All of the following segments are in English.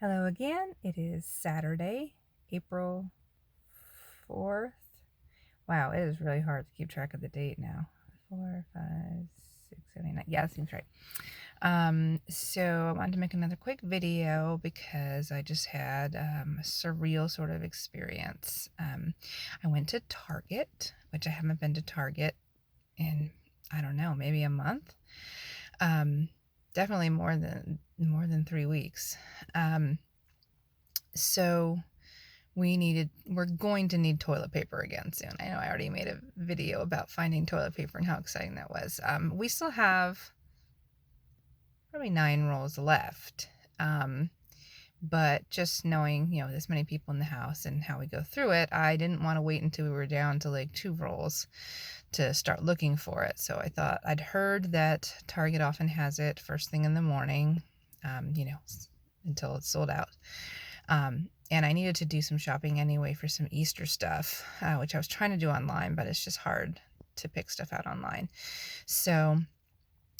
Hello again. It is Saturday, April 4th. Wow, it is really hard to keep track of the date now. 4, 5, 6, 7, 8, 9. Yeah, that seems right. So I wanted to make another quick video because I just had a surreal sort of experience. I went to Target, which I haven't been to Target in, I don't know, maybe a month. Definitely more than 3 weeks. So we're going to need toilet paper again soon. I know I already made a video about finding toilet paper and how exciting that was. We still have probably 9 rolls left. But just knowing, this many people in the house and how we go through it, I didn't want to wait until we were down to like 2 rolls to start looking for it. So I thought I'd heard that Target often has it first thing in the morning, until it's sold out. And I needed to do some shopping anyway for some Easter stuff, which I was trying to do online, but it's just hard to pick stuff out online. So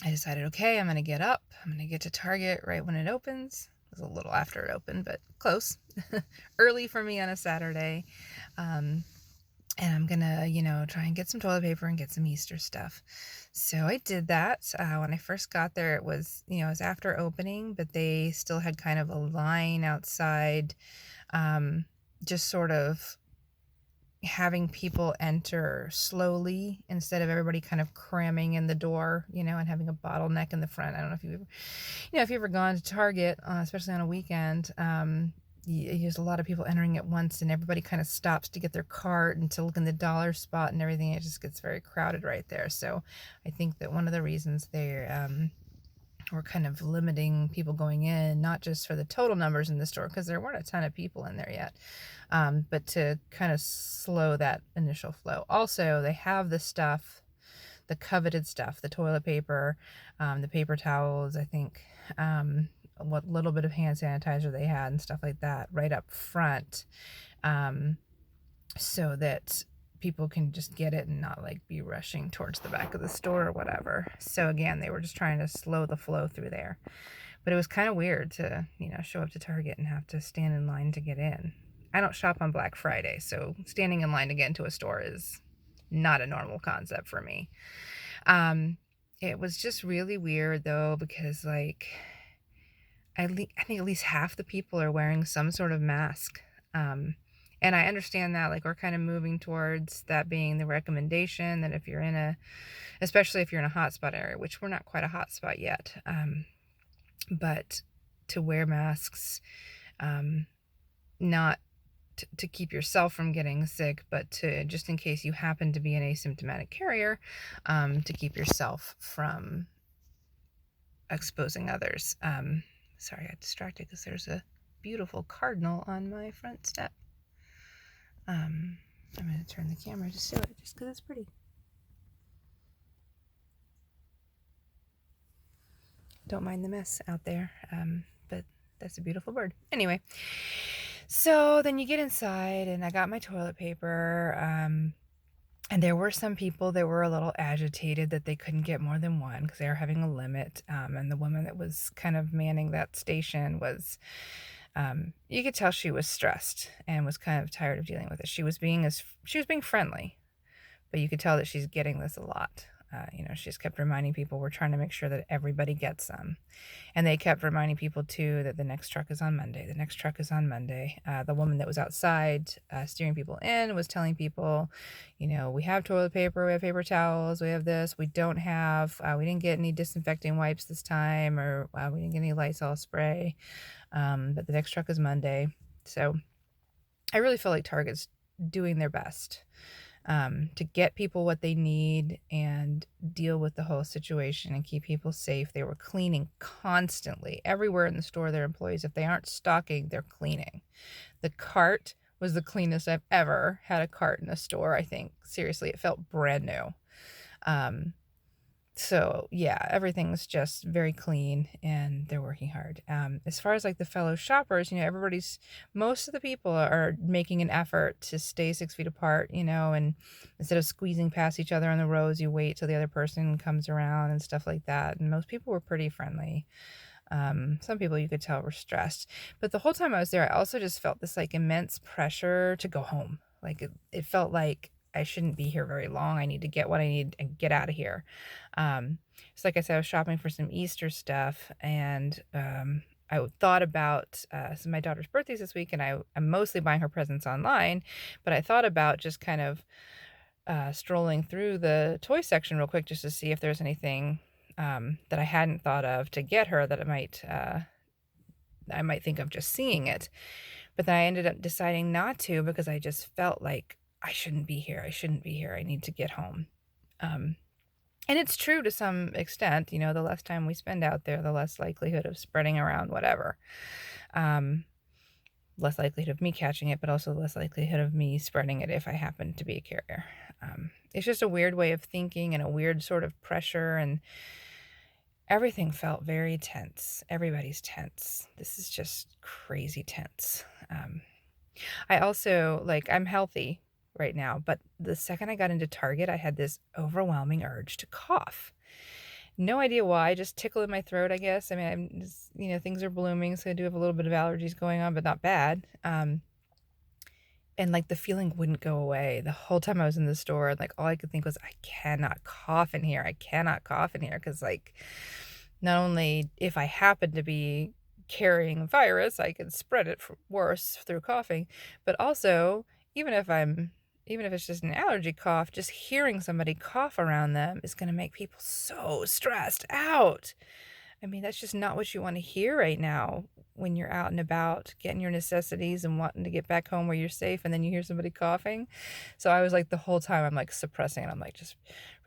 I decided, okay, I'm going to get up. I'm going to get to Target right when it opens. It was a little after it opened, but close. Early for me on a Saturday. And I'm going to, try and get some toilet paper and get some Easter stuff. So I did that. When I first got there, it was after opening, but they still had kind of a line outside, just sort of having people enter slowly instead of everybody kind of cramming in the door, and having a bottleneck in the front. I don't know if you've ever gone to Target, especially on a weekend. There's a lot of people entering at once, and everybody kind of stops to get their cart and to look in the dollar spot and everything. It just gets very crowded right there. So I think that one of the reasons we're kind of limiting people going in, not just for the total numbers in the store, because there weren't a ton of people in there yet, but to kind of slow that initial flow. Also, they have the stuff, the coveted stuff, the toilet paper, the paper towels, I think, what little bit of hand sanitizer they had and stuff like that right up front, so that people can just get it and not like be rushing towards the back of the store or whatever. So again, they were just trying to slow the flow through there. But it was kind of weird to, show up to Target and have to stand in line to get in. I don't shop on Black Friday, so standing in line to get into a store is not a normal concept for me. It was just really weird though, because like I think at least half the people are wearing some sort of mask. And I understand that, like, we're kind of moving towards that being the recommendation, that if you're especially if you're in a hotspot area, which we're not quite a hotspot yet, but to wear masks, not to keep yourself from getting sick, but to, just in case you happen to be an asymptomatic carrier, to keep yourself from exposing others. Sorry, I got distracted because there's a beautiful cardinal on my front step. I'm going to turn the camera to show it just because it's pretty. Don't mind the mess out there, but that's a beautiful bird. Anyway, so then you get inside, and I got my toilet paper, and there were some people that were a little agitated that they couldn't get more than one because they were having a limit, and the woman that was kind of manning that station was... you could tell she was stressed and was kind of tired of dealing with it. She was being friendly, but you could tell that she's getting this a lot. She just kept reminding people, we're trying to make sure that everybody gets some. And they kept reminding people too that the next truck is on Monday. The next truck is on Monday. The woman that was outside steering people in was telling people, we have toilet paper, we have paper towels, we have this. We didn't get any disinfecting wipes this time, or we didn't get any Lysol spray. But the next truck is Monday. So I really feel like Target's doing their best to get people what they need and deal with the whole situation and keep people safe. They were cleaning constantly. Everywhere in the store, their employees, if they aren't stocking, they're cleaning. The cart was the cleanest I've ever had a cart in a store, I think. Seriously, it felt brand new. So yeah, everything's just very clean and they're working hard. As far as like the fellow shoppers, most of the people are making an effort to stay 6 feet apart, and instead of squeezing past each other on the rows, you wait till the other person comes around and stuff like that. And most people were pretty friendly. Some people you could tell were stressed. But the whole time I was there, I also just felt this like immense pressure to go home. Like it felt like I shouldn't be here very long. I need to get what I need and get out of here. So like I said, I was shopping for some Easter stuff, and I thought about so my daughter's birthday's this week, and I'm mostly buying her presents online, but I thought about just kind of strolling through the toy section real quick just to see if there's anything that I hadn't thought of to get her that I might think of just seeing it. But then I ended up deciding not to because I just felt like I shouldn't be here. I shouldn't be here. I need to get home. Um, and it's true to some extent, the less time we spend out there, the less likelihood of spreading around whatever. Um, less likelihood of me catching it, but also less likelihood of me spreading it if I happen to be a carrier. It's just a weird way of thinking and a weird sort of pressure, and everything felt very tense. Everybody's tense. This is just crazy tense. I also, I'm healthy right now, but the second I got into Target, I had this overwhelming urge to cough. No idea why, just tickle in my throat, I guess. I mean, I'm just, things are blooming, so I do have a little bit of allergies going on, but not bad. And the feeling wouldn't go away the whole time I was in the store. And all I could think was, I cannot cough in here. I cannot cough in here. Because not only if I happen to be carrying a virus, I could spread it worse through coughing, but also even if it's just an allergy cough, just hearing somebody cough around them is going to make people so stressed out. I mean, that's just not what you want to hear right now when you're out and about getting your necessities and wanting to get back home where you're safe, and then you hear somebody coughing. So I was the whole time I'm suppressing it. I'm just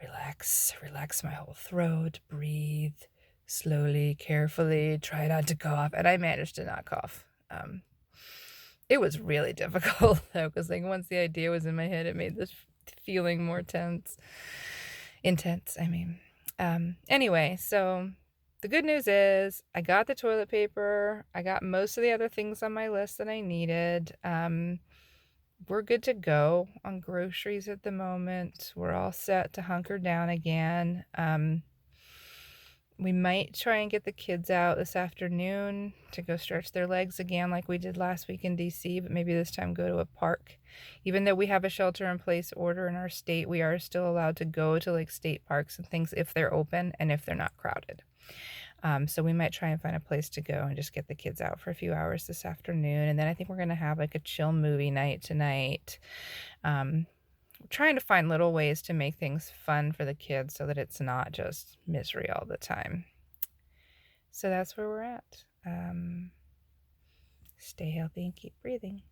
relax my whole throat, breathe slowly, carefully, try not to cough. And I managed to not cough. It was really difficult though, because once the idea was in my head, it made this feeling more intense, I mean. Anyway, so the good news is I got the toilet paper. I got most of the other things on my list that I needed. We're good to go on groceries at the moment. We're all set to hunker down again. We might try and get the kids out this afternoon to go stretch their legs again like we did last week in DC, but maybe this time go to a park. Even though we have a shelter-in-place order in our state, we are still allowed to go to state parks and things if they're open and if they're not crowded. So we might try and find a place to go and just get the kids out for a few hours this afternoon. And then I think we're going to have a chill movie night tonight. Trying to find little ways to make things fun for the kids so that it's not just misery all the time. So that's where we're at. Stay healthy and keep breathing.